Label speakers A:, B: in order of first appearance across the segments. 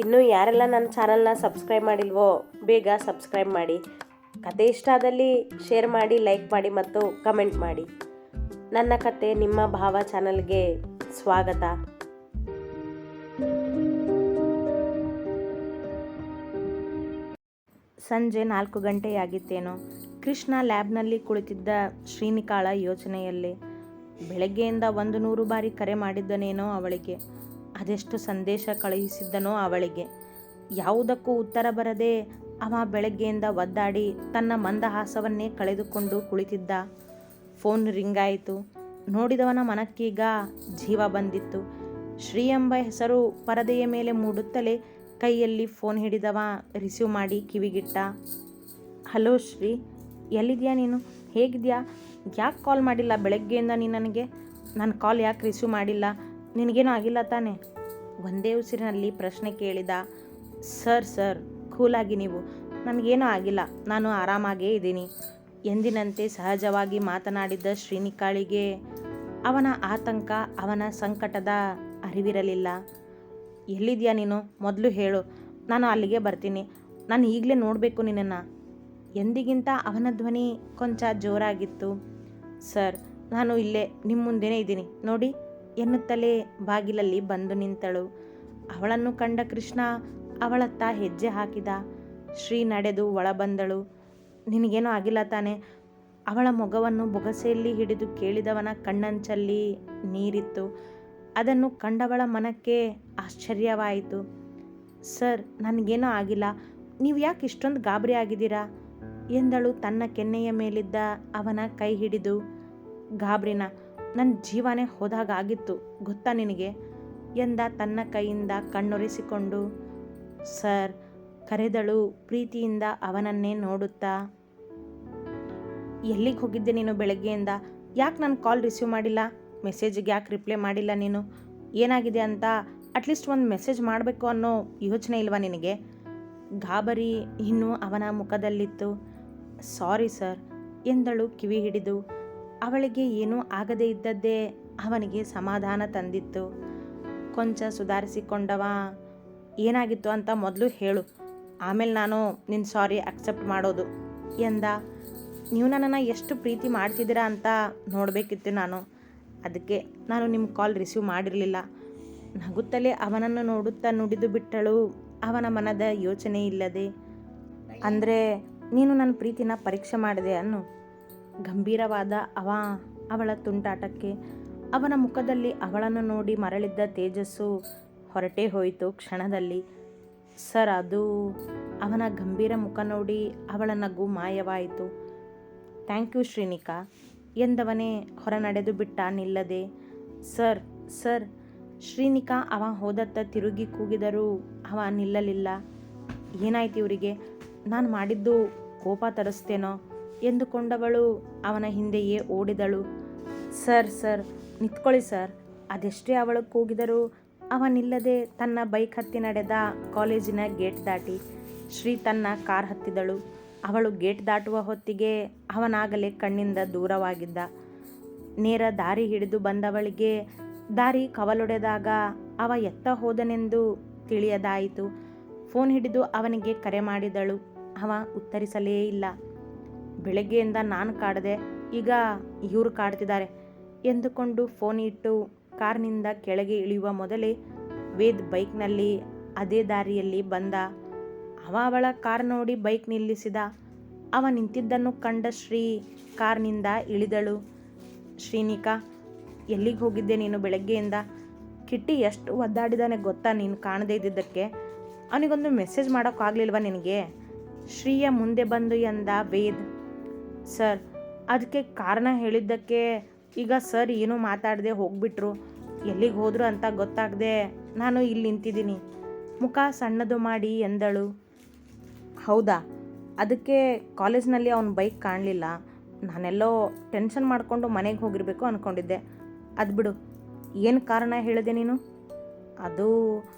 A: ಇನ್ನೂ ಯಾರೆಲ್ಲ ನನ್ನ ಚಾನಲ್ನ ಸಬ್ಸ್ಕ್ರೈಬ್ ಮಾಡಿಲ್ವೋ ಬೇಗ ಸಬ್ಸ್ಕ್ರೈಬ್ ಮಾಡಿ. ಕತೆ ಇಷ್ಟ ಆದಲ್ಲಿ ಶೇರ್ ಮಾಡಿ, ಲೈಕ್ ಮಾಡಿ ಮತ್ತು ಕಮೆಂಟ್ ಮಾಡಿ. ನನ್ನ ಕತೆ ನಿಮ್ಮ ಭಾವ ಚಾನಲ್ಗೆ ಸ್ವಾಗತ.
B: ಸಂಜೆ 4 ಗಂಟೆಯಾಗಿತ್ತೇನೋ. ಕೃಷ್ಣ ಲ್ಯಾಬ್ನಲ್ಲಿ ಕುಳಿತಿದ್ದ ಶ್ರೀನಿಕಾಳ ಯೋಚನೆಯಲ್ಲಿ. ಬೆಳಗ್ಗೆಯಿಂದ 100 ಬಾರಿ ಕರೆ ಮಾಡಿದ್ದನೇನೋ ಅವಳಿಗೆ. ಅದೆಷ್ಟು ಸಂದೇಶ ಕಳುಹಿಸಿದ್ದನೋ ಅವಳಿಗೆ. ಯಾವುದಕ್ಕೂ ಉತ್ತರ ಬರದೆ ಅವ ಬೆಳಗ್ಗೆಯಿಂದ ಒದ್ದಾಡಿ ತನ್ನ ಮಂದಹಾಸವನ್ನೇ ಕಳೆದುಕೊಂಡು ಕುಳಿತಿದ್ದ. ಫೋನ್ ರಿಂಗಾಯಿತು. ನೋಡಿದವನ ಮನಕ್ಕೀಗ ಜೀವ ಬಂದಿತ್ತು. ಶ್ರೀ ಎಂಬ ಹೆಸರು ಪರದೆಯ ಮೇಲೆ ಮೂಡುತ್ತಲೇ ಕೈಯಲ್ಲಿ ಫೋನ್ ಹಿಡಿದವ ರಿಸೀವ್ ಮಾಡಿ ಕಿವಿಗಿಟ್ಟ. ಹಲೋ ಶ್ರೀ, ಎಲ್ಲಿದೆಯಾ ನೀನು? ಹೇಗಿದೆಯಾ? ಯಾಕೆ ಕಾಲ್ ಮಾಡಿಲ್ಲ ಬೆಳಗ್ಗೆಯಿಂದ ನೀನು ನನಗೆ? ನನ್ನ ಕಾಲ್ ಯಾಕೆ ರಿಸೀವ್ ಮಾಡಿಲ್ಲ? ನಿನಗೇನೂ ಆಗಿಲ್ಲ ತಾನೆ? ಒಂದೇ ಉಸಿರಿನಲ್ಲಿ ಪ್ರಶ್ನೆ ಕೇಳಿದ. ಸರ್ ಕೂಲಾಗಿ ನೀವು. ನನಗೇನೂ ಆಗಿಲ್ಲ, ನಾನು ಆರಾಮಾಗೇ ಇದ್ದೀನಿ. ಎಂದಿನಂತೆ ಸಹಜವಾಗಿ ಮಾತನಾಡಿದ್ದ ಶ್ರೀನಿಕಾಳಿಗೆ ಅವನ ಆತಂಕ, ಅವನ ಸಂಕಟದ ಅರಿವಿರಲಿಲ್ಲ. ಎಲ್ಲಿದೆಯಾ ನೀನು? ಮೊದಲು ಹೇಳು, ನಾನು ಅಲ್ಲಿಗೆ ಬರ್ತೀನಿ. ನಾನು ಈಗಲೇ ನೋಡಬೇಕು ನಿನ್ನನ್ನು. ಎಂದಿಗಿಂತ ಅವನ ಧ್ವನಿ ಕೊಂಚ ಜೋರಾಗಿತ್ತು. ಸರ್, ನಾನು ಇಲ್ಲೇ ನಿಮ್ಮ ಮುಂದೆನೇ ಇದ್ದೀನಿ ನೋಡಿ ಎನ್ನುತ್ತಲೇ ಬಾಗಿಲಲ್ಲಿ ಬಂದು ನಿಂತಳು. ಅವಳನ್ನು ಕಂಡ ಕೃಷ್ಣ ಅವಳತ್ತ ಹೆಜ್ಜೆ ಹಾಕಿದ. ಶ್ರೀ ನಡೆದು ಒಳ ಬಂದಳು. ನಿನಗೇನೂ ಆಗಿಲ್ಲ ತಾನೆ? ಅವಳ ಮೊಗವನ್ನು ಬೊಗಸೆಯಲ್ಲಿ ಹಿಡಿದು ಕೇಳಿದವನ ಕಣ್ಣಂಚಲ್ಲಿ ನೀರಿತ್ತು. ಅದನ್ನು ಕಂಡವಳ ಮನಕ್ಕೆ ಆಶ್ಚರ್ಯವಾಯಿತು. ಸರ್, ನನಗೇನೂ ಆಗಿಲ್ಲ. ನೀವು ಯಾಕೆ ಇಷ್ಟೊಂದು ಗಾಬರಿ ಆಗಿದ್ದೀರಾ ಎಂದಳು ತನ್ನ ಕೆನ್ನೆಯ ಮೇಲಿದ್ದ ಅವನ ಕೈ ಹಿಡಿದು. ಗಾಬರಿನ? ನನ್ನ ಜೀವನೇ ಹೋದಾಗಾಗಿತ್ತು ಗೊತ್ತಾ ನಿನಗೆ ಎಂದ ತನ್ನ ಕೈಯಿಂದ ಕಣ್ಣೊರೆಸಿಕೊಂಡು. ಸರ್, ಕರೆದಳು ಪ್ರೀತಿಯಿಂದ ಅವನನ್ನೇ ನೋಡುತ್ತಾ. ಎಲ್ಲಿಗೆ ಹೋಗಿದ್ದೆ ನೀನು ಬೆಳಗ್ಗೆಯಿಂದ? ಯಾಕೆ ನನ್ನ ಕಾಲ್ ರಿಸೀವ್ ಮಾಡಿಲ್ಲ? ಮೆಸೇಜಿಗೆ ಯಾಕೆ ರಿಪ್ಲೈ ಮಾಡಿಲ್ಲ ನೀನು? ಏನಾಗಿದೆ ಅಂತ ಅಟ್ಲೀಸ್ಟ್ ಒಂದು ಮೆಸೇಜ್ ಮಾಡಬೇಕು ಅನ್ನೋ ಯೋಚನೆ ಇಲ್ವಾ ನಿನಗೆ? ಗಾಬರಿ ಇನ್ನೂ ಅವನ ಮುಖದಲ್ಲಿತ್ತು. ಸಾರಿ ಸರ್ ಎಂದಳು ಕಿವಿ ಹಿಡಿದು. ಅವಳಿಗೆ ಏನೂ ಆಗದೇ ಇದ್ದದ್ದೇ ಅವನಿಗೆ ಸಮಾಧಾನ ತಂದಿತ್ತು. ಕೊಂಚ ಸುಧಾರಿಸಿಕೊಂಡವ. ಏನಾಗಿತ್ತು ಅಂತ ಮೊದಲು ಹೇಳು, ಆಮೇಲೆ ನಾನು ನಿನ್ನ ಸಾರಿ ಅಕ್ಸೆಪ್ಟ್ ಮಾಡೋದು ಎಂದ. ನೀವು ನನ್ನನ್ನು ಎಷ್ಟು ಪ್ರೀತಿ ಮಾಡ್ತಿದ್ದೀರಾ ಅಂತ ನೋಡಬೇಕಿತ್ತು ನಾನು. ಅದಕ್ಕೆ ನಾನು ನಿಮ್ಮ ಕಾಲ್ ರಿಸೀವ್ ಮಾಡಿರಲಿಲ್ಲ. ನಗುತ್ತಲೇ ಅವನನ್ನು ನೋಡುತ್ತಾ ನುಡಿದು ಬಿಟ್ಟಳು ಅವನ ಮನದ ಯೋಚನೆ ಇಲ್ಲದೆ. ಅಂದರೆ ನೀನು ನನ್ನ ಪ್ರೀತಿನ ಪರೀಕ್ಷೆ ಮಾಡಿದೆ ಅನ್ನು? ಗಂಭೀರವಾದ ಅವಳ ತುಂಟಾಟಕ್ಕೆ ಅವನ ಮುಖದಲ್ಲಿ ಅವಳನ್ನು ನೋಡಿ ಮರಳಿದ್ದ ತೇಜಸ್ಸು ಹೊರಟೇ ಹೋಯಿತು ಕ್ಷಣದಲ್ಲಿ. ಸರ್, ಅದು ಅವನ ಗಂಭೀರ ಮುಖ ನೋಡಿ ಅವಳ ನಗು ಮಾಯವಾಯಿತು. ಥ್ಯಾಂಕ್ ಯು ಶ್ರೀನಿಕಾ ಎಂದವನೇ ಹೊರ ನಡೆದು ಬಿಟ್ಟ ನಿಲ್ಲದೆ. ಸರ್ ಶ್ರೀನಿಕಾ ಅವ ಹೋದತ್ತ ತಿರುಗಿ ಕೂಗಿದರೂ ಅವ ನಿಲ್ಲಲಿಲ್ಲ. ಏನಾಯ್ತು ಇವರಿಗೆ? ನಾನು ಮಾಡಿದ್ದು ಕೋಪ ತರಿಸ್ತೇನೋ ಎಂದುಕೊಂಡವಳು ಅವನ ಹಿಂದೆಯೇ ಓಡಿದಳು. ಸರ್ ನಿಂತ್ಕೊಳ್ಳಿ ಸರ್. ಅದೆಷ್ಟೇ ಅವಳು ಕೂಗಿದರೂ ಅವ ನಿಲ್ಲದೆ ತನ್ನ ಬೈಕ್ ಹತ್ತಿ ನಡೆದ. ಕಾಲೇಜಿನ ಗೇಟ್ ದಾಟಿ ಶ್ರೀ ತನ್ನ ಕಾರ್ ಹತ್ತಿದಳು. ಅವಳು ಗೇಟ್ ದಾಟುವ ಹೊತ್ತಿಗೆ ಅವನಾಗಲೇ ಕಣ್ಣಿಂದ ದೂರವಾಗಿದ್ದ. ನೇರ ದಾರಿ ಹಿಡಿದು ಬಂದವಳಿಗೆ ದಾರಿ ಕವಲೊಡೆದಾಗ ಅವ ಎತ್ತ ಹೋದನೆಂದು ತಿಳಿಯದಾಯಿತು. ಫೋನ್ ಹಿಡಿದು ಅವನಿಗೆ ಕರೆ ಮಾಡಿದಳು. ಅವ ಉತ್ತರಿಸಲೇ ಇಲ್ಲ. ಬೆಳಗ್ಗೆಯಿಂದ ನಾನು ಕಾಡದೆ, ಈಗ ಇವರು ಕಾಡ್ತಿದ್ದಾರೆ ಎಂದುಕೊಂಡು ಫೋನ್ ಇಟ್ಟು ಕಾರ್ನಿಂದ ಕೆಳಗೆ ಇಳಿಯುವ ಮೊದಲೇ ವೇದ್ ಬೈಕ್ನಲ್ಲಿ ಅದೇ ದಾರಿಯಲ್ಲಿ ಬಂದ. ಅವಳ ಕಾರ್ ನೋಡಿ ಬೈಕ್ ನಿಲ್ಲಿಸಿದ. ಅವ ನಿಂತಿದ್ದನ್ನು ಕಂಡ ಶ್ರೀ ಕಾರ್ನಿಂದ ಇಳಿದಳು. ಶ್ರೀನಿಕಾ, ಎಲ್ಲಿಗೆ ಹೋಗಿದ್ದೆ ನೀನು ಬೆಳಗ್ಗೆಯಿಂದ? ಕಿಟ್ಟಿ ಎಷ್ಟು ಒದ್ದಾಡಿದಾನೆ ಗೊತ್ತಾ ನೀನು ಕಾಣದೇ ಇದ್ದಿದ್ದಕ್ಕೆ? ಅವನಿಗೊಂದು ಮೆಸೇಜ್ ಮಾಡೋಕ್ಕಾಗಲಿಲ್ವ ನಿನಗೆ? ಶ್ರೀಯ ಮುಂದೆ ಬಂದು ಎಂದ ವೇದ್. ಸರ್, ಅದಕ್ಕೆ ಕಾರಣ ಹೇಳಿದ್ದಕ್ಕೆ ಈಗ ಸರ್ ಏನೂ ಮಾತಾಡದೆ ಹೋಗ್ಬಿಟ್ರು. ಎಲ್ಲಿಗೆ ಹೋದ್ರು ಅಂತ ಗೊತ್ತಾಗದೆ ನಾನು ಇಲ್ಲಿ ನಿಂತಿದ್ದೀನಿ ಮುಖ ಸಣ್ಣದು ಮಾಡಿ ಎಂದಳು. ಹೌದಾ? ಅದಕ್ಕೆ ಕಾಲೇಜ್ನಲ್ಲಿ ಅವನ ಬೈಕ್ ಕಾಣಲಿಲ್ಲ. ನಾನೆಲ್ಲೋ ಟೆನ್ಷನ್ ಮಾಡಿಕೊಂಡು ಮನೆಗೆ ಹೋಗಿರಬೇಕು ಅಂದ್ಕೊಂಡಿದ್ದೆ. ಅದು ಬಿಡು, ಏನು ಕಾರಣ ಹೇಳಿದೆ ನೀನು? ಅದು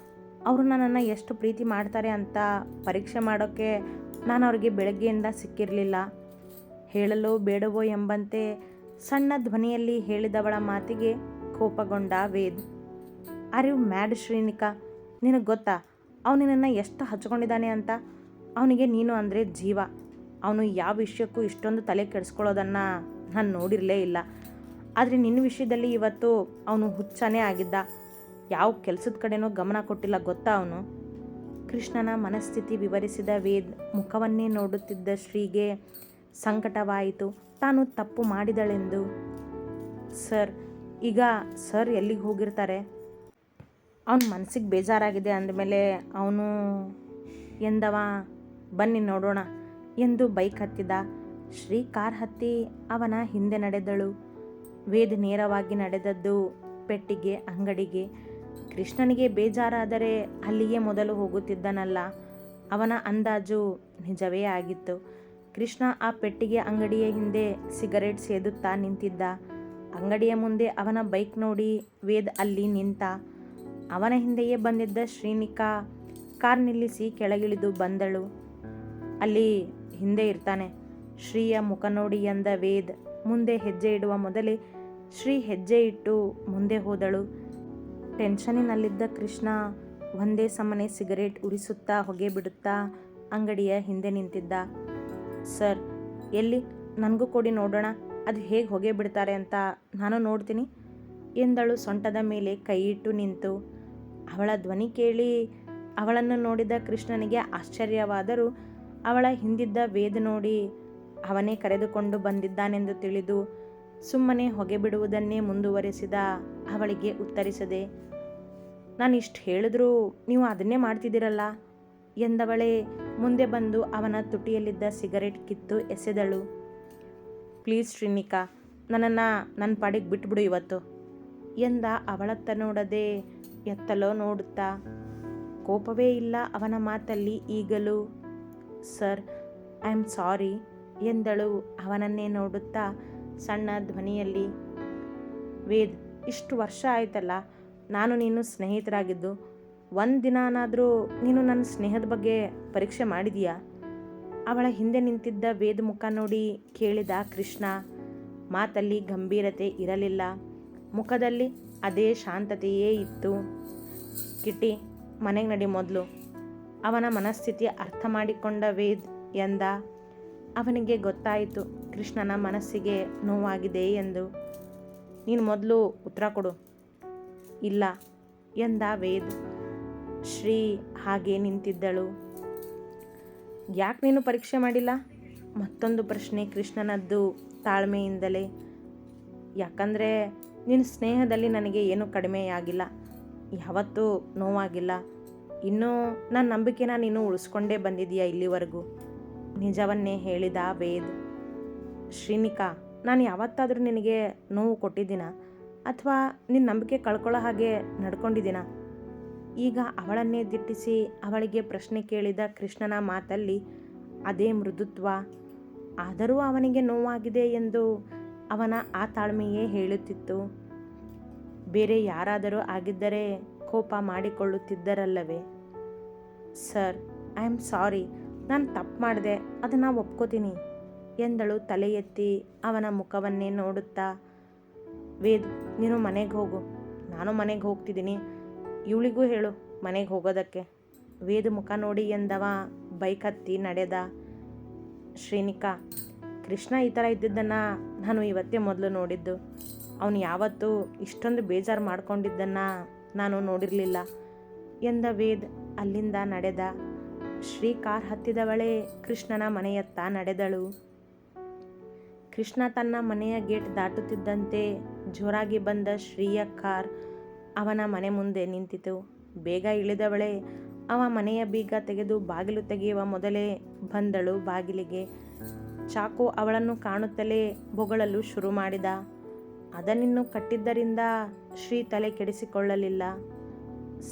B: ಅವರು ನನ್ನನ್ನು ಎಷ್ಟು ಪ್ರೀತಿ ಮಾಡ್ತಾರೆ ಅಂತ ಪರೀಕ್ಷೆ ಮಾಡೋಕ್ಕೆ ನಾನು ಅವ್ರಿಗೆ ಬೆಳಗ್ಗೆಯಿಂದ ಸಿಕ್ಕಿರಲಿಲ್ಲ. ಹೇಳಲೋ ಬೇಡವೋ ಎಂಬಂತೆ ಸಣ್ಣ ಧ್ವನಿಯಲ್ಲಿ ಹೇಳಿದವಳ ಮಾತಿಗೆ ಕೋಪಗೊಂಡ Ved. Are you mad Shrinika? ನಿನಗೆ ಗೊತ್ತಾ ಅವನಿನನ್ನು ಎಷ್ಟು ಹಚ್ಕೊಂಡಿದ್ದಾನೆ ಅಂತ. ಅವನಿಗೆ ನೀನು ಅಂದರೆ ಜೀವ. ಅವನು ಯಾವ ವಿಷಯಕ್ಕೂ ಇಷ್ಟೊಂದು ತಲೆ ಕೆಡಿಸ್ಕೊಳ್ಳೋದನ್ನು ನಾನು ನೋಡಿರಲೇ ಇಲ್ಲ. ಆದರೆ ನಿನ್ನ ವಿಷಯದಲ್ಲಿ ಇವತ್ತು ಅವನು ಹುಚ್ಚನೇ ಆಗಿದ್ದ. ಯಾವ ಕೆಲಸದ ಕಡೆನೂ ಗಮನ ಕೊಟ್ಟಿಲ್ಲ ಗೊತ್ತಾ ಅವನು. ಕೃಷ್ಣನ ಮನಸ್ಥಿತಿ ವಿವರಿಸಿದ ವೇದ್ ಮುಖವನ್ನೇ ನೋಡುತ್ತಿದ್ದ ಶ್ರೀಗೆ ಸಂಕಟವಾಯಿತು, ತಾನು ತಪ್ಪು ಮಾಡಿದಳೆಂದು. ಸರ್, ಈಗ ಸರ್ ಎಲ್ಲಿಗೆ ಹೋಗಿರ್ತಾರೆ? ಅವನ ಮನಸ್ಸಿಗೆ ಬೇಜಾರಾಗಿದೆ ಅಂದಮೇಲೆ ಅವನು ಎಂದವ ಬನ್ನಿ ನೋಡೋಣ ಎಂದು ಬೈಕ್ ಹತ್ತಿದ. ಶ್ರೀ ಕಾರ್ ಹತ್ತಿ ಅವನ ಹಿಂದೆ ನಡೆದಳು. ವೇದ್ ನೇರವಾಗಿ ನಡೆದದ್ದು ಪೆಟ್ಟಿಗೆ ಅಂಗಡಿಗೆ. ಕೃಷ್ಣನಿಗೆ ಬೇಜಾರಾದರೆ ಅಲ್ಲಿಗೆ ಮೊದಲು ಹೋಗುತ್ತಿದ್ದನಲ್ಲ. ಅವನ ಅಂದಾಜು ನಿಜವೇ ಆಗಿತ್ತು. ಕೃಷ್ಣ ಆ ಪೆಟ್ಟಿಗೆ ಅಂಗಡಿಯ ಹಿಂದೆ ಸಿಗರೇಟ್ ಸೇದುತ್ತಾ ನಿಂತಿದ್ದ. ಅಂಗಡಿಯ ಮುಂದೆ ಅವನ ಬೈಕ್ ನೋಡಿ ವೇದ್ ಅಲ್ಲಿ ನಿಂತ. ಅವನ ಹಿಂದೆಯೇ ಬಂದಿದ್ದ ಶ್ರೀನಿಕಾ ಕಾರ್ ನಿಲ್ಲಿಸಿ ಕೆಳಗಿಳಿದು ಬಂದಳು. ಅಲ್ಲಿ ಹಿಂದೆ ಇರ್ತಾನೆ ಶ್ರೀಯ ಮುಖ ನೋಡಿ ಎಂದ ವೇದ್ ಮುಂದೆ ಹೆಜ್ಜೆ ಇಡುವ ಮೊದಲೇ ಶ್ರೀ ಹೆಜ್ಜೆ ಇಟ್ಟು ಮುಂದೆ ಹೋದಳು. ಟೆನ್ಷನ್ನಿನಲ್ಲಿದ್ದ ಕೃಷ್ಣ ಒಂದೇ ಸಮನೆ ಸಿಗರೇಟ್ ಉರಿಸುತ್ತಾ ಹೊಗೆ ಬಿಡುತ್ತಾ ಅಂಗಡಿಯ ಹಿಂದೆ ನಿಂತಿದ್ದ. ಸರ್, ಎಲ್ಲಿ? ನನಗೂ ಕೊಡಿ ನೋಡೋಣ, ಅದು ಹೇಗೆ ಹೊಗೆ ಬಿಡ್ತಾರೆ ಅಂತ ನಾನು ನೋಡ್ತೀನಿ ಎಂದಳು ಸೊಂಟದ ಮೇಲೆ ಕೈಯಿಟ್ಟು ನಿಂತು. ಅವಳ ಧ್ವನಿ ಕೇಳಿ ಅವಳನ್ನು ನೋಡಿದ ಕೃಷ್ಣನಿಗೆ ಆಶ್ಚರ್ಯವಾದರೂ ಅವಳ ಹಿಂದಿದ್ದ ವೇದ್ ನೋಡಿ ಅವನೇ ಕರೆದುಕೊಂಡು ಬಂದಿದ್ದಾನೆಂದು ತಿಳಿದು ಸುಮ್ಮನೆ ಹೊಗೆ ಬಿಡುವುದನ್ನೇ ಮುಂದುವರೆಸಿದ. ಅವಳಿಗೆ ಉತ್ತರಿಸದೆ, ನಾನು ಇಷ್ಟು ಹೇಳಿದ್ರೂ ನೀವು ಅದನ್ನೇ ಮಾಡ್ತಿದ್ದೀರಲ್ಲ ಎಂದವಳೇ ಮುಂದೆ ಬಂದು ಅವನ ತುಟಿಯಲ್ಲಿದ್ದ ಸಿಗರೇಟ್ ಕಿತ್ತು ಎಸೆದಳು. ಪ್ಲೀಸ್ ಶ್ರೀನಿಕಾ, ನನ್ನನ್ನು ನನ್ನ ಪಾಡಿಗೆ ಬಿಟ್ಬಿಡು ಇವತ್ತು ಎಂದ. ಅವಳತ್ತ ನೋಡದೆ ಎತ್ತಲೋ ನೋಡುತ್ತಾ. ಕೋಪವೇ ಇಲ್ಲ ಅವನ ಮಾತಲ್ಲಿ ಈಗಲೂ. ಸರ್, ಐ ಆಮ್ ಸಾರಿ ಎಂದಳು ಅವನನ್ನೇ ನೋಡುತ್ತಾ ಸಣ್ಣ ಧ್ವನಿಯಲ್ಲಿ. ವೇದ್, ಇಷ್ಟು ವರ್ಷ ಆಯ್ತಲ್ಲ ನಾನು ನೀನು ಸ್ನೇಹಿತರಾಗಿದ್ದು. ಒಂದು ದಿನಾನಾದರೂ ನೀನು ನನ್ನ ಸ್ನೇಹದ ಬಗ್ಗೆ ಪರೀಕ್ಷೆ ಮಾಡಿದೀಯಾ? ಅವಳ ಹಿಂದೆ ನಿಂತಿದ್ದ ವೇದ್ ಮುಖ ನೋಡಿ ಕೇಳಿದ ಕೃಷ್ಣ. ಮಾತಲ್ಲಿ ಗಂಭೀರತೆ ಇರಲಿಲ್ಲ, ಮುಖದಲ್ಲಿ ಅದೇ ಶಾಂತತೆಯೇ ಇತ್ತು. ಕಿಟ್ಟಿ, ಮನೆಗೆ ನಡಿ ಮೊದಲು. ಅವನ ಮನಸ್ಥಿತಿ ಅರ್ಥ ಮಾಡಿಕೊಂಡ ವೇದ್ ಎಂದ. ಅವನಿಗೆ ಗೊತ್ತಾಯಿತು ಕೃಷ್ಣನ ಮನಸ್ಸಿಗೆ ನೋವಾಗಿದೆ ಎಂದು. ನೀನು ಮೊದಲು ಉತ್ತರ ಕೊಡು. ಇಲ್ಲ ಎಂದ ವೇದ್. ಶ್ರೀ ಹಾಗೆ ನಿಂತಿದ್ದಳು. ಯಾಕೆ ನೀನು ಪರೀಕ್ಷೆ ಮಾಡಿಲ್ಲ? ಮತ್ತೊಂದು ಪ್ರಶ್ನೆ ಕೃಷ್ಣನದ್ದು ತಾಳ್ಮೆಯಿಂದಲೇ. ಯಾಕಂದರೆ ನಿನ್ನ ಸ್ನೇಹದಲ್ಲಿ ನನಗೆ ಏನೂ ಕಡಿಮೆಯಾಗಿಲ್ಲ, ಯಾವತ್ತೂ ನೋವಾಗಿಲ್ಲ. ಇನ್ನೂ ನನ್ನ ನಂಬಿಕೆನ ನೀನು ಉಳಿಸ್ಕೊಂಡೇ ಬಂದಿದೀಯ ಇಲ್ಲಿವರೆಗೂ ನಿಜವನ್ನೇ ಹೇಳಿದ ವೇದ್. ಶ್ರೀನಿಕಾ, ನಾನು ಯಾವತ್ತಾದರೂ ನಿನಗೆ ನೋವು ಕೊಟ್ಟಿದ್ದೀನ ಅಥವಾ ನಿನ್ನ ನಂಬಿಕೆ ಕಳ್ಕೊಳ್ಳೋ ಹಾಗೆ ನಡ್ಕೊಂಡಿದ್ದೀನ? ಈಗ ಅವಳನ್ನೇ ದಿಟ್ಟಿಸಿ ಅವಳಿಗೆ ಪ್ರಶ್ನೆ ಕೇಳಿದ ಕೃಷ್ಣನ ಮಾತಲ್ಲಿ ಅದೇ ಮೃದುತ್ವ. ಆದರೂ ಅವನಿಗೆ ನೋವಾಗಿದೆ ಎಂದು ಅವನ ಆ ತಾಳ್ಮೆಯೇ ಹೇಳುತ್ತಿತ್ತು. ಬೇರೆ ಯಾರಾದರೂ ಆಗಿದ್ದರೆ ಕೋಪ ಮಾಡಿಕೊಳ್ಳುತ್ತಿದ್ದರಲ್ಲವೇ? ಸರ್, ಐ ಆಮ್ ಸಾರಿ, ನಾನು ತಪ್ಪು ಮಾಡಿದೆ, ಅದನ್ನು ಒಪ್ಕೋತೀನಿ ಎಂದಳು ತಲೆ ಎತ್ತಿ ಅವನ ಮುಖವನ್ನೇ ನೋಡುತ್ತಾ. ವೇದ್, ನೀನು ಮನೆಗೆ ಹೋಗು, ನಾನು ಮನೆಗೆ ಹೋಗ್ತಿದ್ದೀನಿ. ಇವಳಿಗೂ ಹೇಳು ಮನೆಗೆ ಹೋಗೋದಕ್ಕೆ. ವೇದ್ ಮುಖ ನೋಡಿ ಎಂದವ ಬೈಕ್ ಹತ್ತಿ ನಡೆದ. ಶ್ರೀನಿಕಾ, ಕೃಷ್ಣ ಈ ಥರ ಇದ್ದಿದ್ದನ್ನು ನಾನು ಇವತ್ತೇ ಮೊದಲು ನೋಡಿದ್ದು. ಅವನು ಯಾವತ್ತೂ ಇಷ್ಟೊಂದು ಬೇಜಾರು ಮಾಡ್ಕೊಂಡಿದ್ದನ್ನು ನಾನು ನೋಡಿರಲಿಲ್ಲ ಎಂದ ವೇದ್ ಅಲ್ಲಿಂದ ನಡೆದ. ಶ್ರೀ ಕಾರ್ ಹತ್ತಿದವಳೇ ಕೃಷ್ಣನ ಮನೆಯತ್ತ ನಡೆದಳು. ಕೃಷ್ಣ ತನ್ನ ಮನೆಯ ಗೇಟ್ ದಾಟುತ್ತಿದ್ದಂತೆ ಜೋರಾಗಿ ಬಂದ ಶ್ರೀಯ ಕಾರ್ ಅವನ ಮನೆ ಮುಂದೆ ನಿಂತಿತು. ಬೇಗ ಇಳಿದವಳೆ ಅವ ಮನೆಯ ಬೀಗ ತೆಗೆದು ಬಾಗಿಲು ತೆಗೆಯುವ ಮೊದಲೇ ಬಂದಳು ಬಾಗಿಲಿಗೆ. ಚಾಕು ಅವಳನ್ನು ಕಾಣುತ್ತಲೇ ಬೊಗಳಲು ಶುರು ಮಾಡಿದ. ಅದನ್ನಿನ್ನು ಕಟ್ಟಿದ್ದರಿಂದ ಶ್ರೀ ತಲೆ ಕೆಡಿಸಿಕೊಳ್ಳಲಿಲ್ಲ.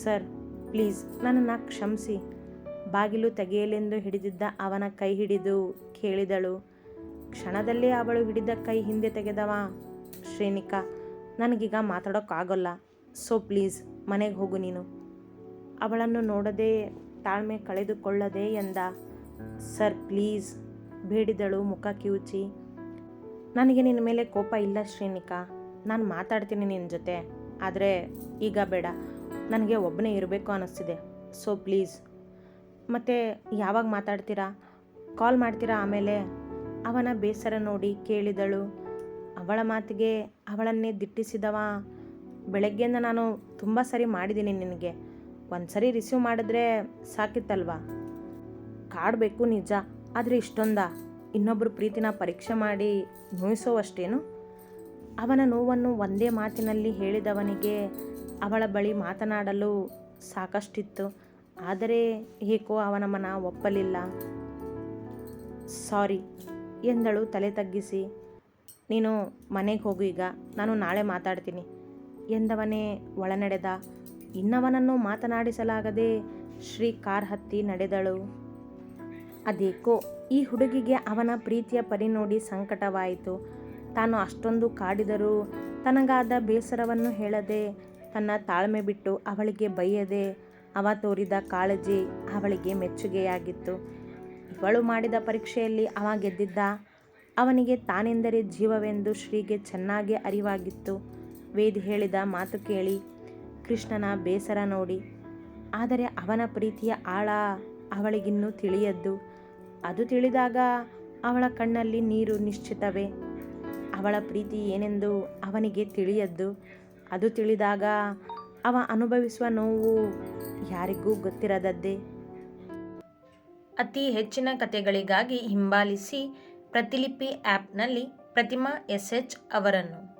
B: ಸರ್, ಪ್ಲೀಸ್ ನನ್ನನ್ನು ಕ್ಷಮಿಸಿ ಬಾಗಿಲು ತೆಗೆಯಲೆಂದು ಹಿಡಿದಿದ್ದ ಅವನ ಕೈ ಹಿಡಿದು ಕೇಳಿದಳು. ಕ್ಷಣದಲ್ಲೇ ಅವಳು ಹಿಡಿದ ಕೈ ಹಿಂದೆ ತೆಗೆದವ. ಶ್ರೀನಿಕಾ, ನನಗೀಗ ಮಾತಾಡೋಕ್ಕಾಗೋಲ್ಲ, ಸೊ ಪ್ಲೀಸ್ ಮನೆಗೆ ಹೋಗು ನೀನು. ಅವಳನ್ನು ನೋಡದೆ ತಾಳ್ಮೆ ಕಳೆದುಕೊಳ್ಳದೆ ಎಂದ. ಸರ್ ಪ್ಲೀಸ್ ಬೇಡಿದಳು ಮುಖ ಕಿವುಚಿ. ನನಗೆ ನಿನ್ನ ಮೇಲೆ ಕೋಪ ಇಲ್ಲ ಶ್ರೀನಿಕಾ, ನಾನು ಮಾತಾಡ್ತೀನಿ ನಿನ್ನ ಜೊತೆ, ಆದರೆ ಈಗ ಬೇಡ, ನನಗೆ ಒಬ್ಬನೇ ಇರಬೇಕು ಅನ್ನಿಸ್ತಿದೆ. So please. ಮತ್ತು ಯಾವಾಗ ಮಾತಾಡ್ತೀರಾ? ಕಾಲ್ ಮಾಡ್ತೀರಾ ಆಮೇಲೆ? ಅವನ ಬೇಸರ ನೋಡಿ ಕೇಳಿದಳು. ಅವಳ ಮಾತಿಗೆ ಅವಳನ್ನೇ ದಿಟ್ಟಿಸಿದವ, ಬೆಳಗ್ಗೆಯಿಂದ ನಾನು ತುಂಬ ಸರಿ ಮಾಡಿದ್ದೀನಿ ನಿನಗೆ, ಒಂದು ಸರಿ ರಿಸೀವ್ ಮಾಡಿದ್ರೆ ಸಾಕಿತ್ತಲ್ವಾ? ಕಾಡಬೇಕು ನಿಜ, ಆದರೆ ಇಷ್ಟೊಂದಾ? ಇನ್ನೊಬ್ಬರು ಪ್ರೀತಿನ ಪರೀಕ್ಷೆ ಮಾಡಿ ನೋಯಿಸೋವಷ್ಟೇನು? ಅವನ ನೋವನ್ನು ಒಂದೇ ಮಾತಿನಲ್ಲಿ ಹೇಳಿದವನಿಗೆ ಅವಳ ಬಳಿ ಮಾತನಾಡಲು ಸಾಕಷ್ಟಿತ್ತು. ಆದರೆ ಏಕೋ ಅವನ ಮನ ಒಪ್ಪಲಿಲ್ಲ. ಸಾರಿ ಎಂದಳು ತಲೆ ತಗ್ಗಿಸಿ. ನೀನು ಮನೆಗೆ ಹೋಗು ಈಗ, ನಾನು ನಾಳೆ ಮಾತಾಡ್ತೀನಿ ಎಂದವನೇ ಒಳನಡೆದ. ಇನ್ನವನನ್ನು ಮಾತನಾಡಿಸಲಾಗದೆ ಶ್ರೀ ಕಾರ್ ಹತ್ತಿ ನಡೆದಳು. ಅದೇಕೋ ಈ ಹುಡುಗಿಗೆ ಅವನ ಪ್ರೀತಿಯ ಪರಿ ನೋಡಿ ಸಂಕಟವಾಯಿತು. ತಾನು ಅಷ್ಟೊಂದು ಕಾಡಿದರೂ ತನಗಾದ ಬೇಸರವನ್ನು ಹೇಳದೆ, ತನ್ನ ತಾಳ್ಮೆ ಬಿಟ್ಟು ಅವಳಿಗೆ ಬೈಯದೆ ಅವ ತೋರಿದ ಕಾಳಜಿ ಅವಳಿಗೆ ಮೆಚ್ಚುಗೆಯಾಗಿತ್ತು. ಇವಳು ಮಾಡಿದ ಪರೀಕ್ಷೆಯಲ್ಲಿ ಅವ ಗೆದ್ದಿದ್ದ. ಅವನಿಗೆ ತಾನೆಂದರೆ ಜೀವವೆಂದು ಶ್ರೀಗೆ ಚೆನ್ನಾಗಿ ಅರಿವಾಗಿತ್ತು. ವೇದ್ ಹೇಳಿದ ಮಾತು ಕೇಳಿ, ಕೃಷ್ಣನ ಬೇಸರ ನೋಡಿ. ಆದರೆ ಅವನ ಪ್ರೀತಿಯ ಆಳ ಅವಳಿಗಿನ್ನೂ ತಿಳಿಯದ್ದು. ಅದು ತಿಳಿದಾಗ ಅವಳ ಕಣ್ಣಲ್ಲಿ ನೀರು ನಿಶ್ಚಿತವೇ. ಅವಳ ಪ್ರೀತಿ ಏನೆಂದು ಅವನಿಗೆ ತಿಳಿಯದ್ದು. ಅದು ತಿಳಿದಾಗ ಅವ ಅನುಭವಿಸುವ ನೋವು ಯಾರಿಗೂ ಗೊತ್ತಿರದದ್ದೇ.
A: ಅತಿ ಹೆಚ್ಚಿನ ಕಥೆಗಳಿಗಾಗಿ ಹಿಂಬಾಲಿಸಿ ಪ್ರತಿಲಿಪಿ ಆ್ಯಪ್ನಲ್ಲಿ ಪ್ರತಿಮಾ SH ಅವರನ್ನು.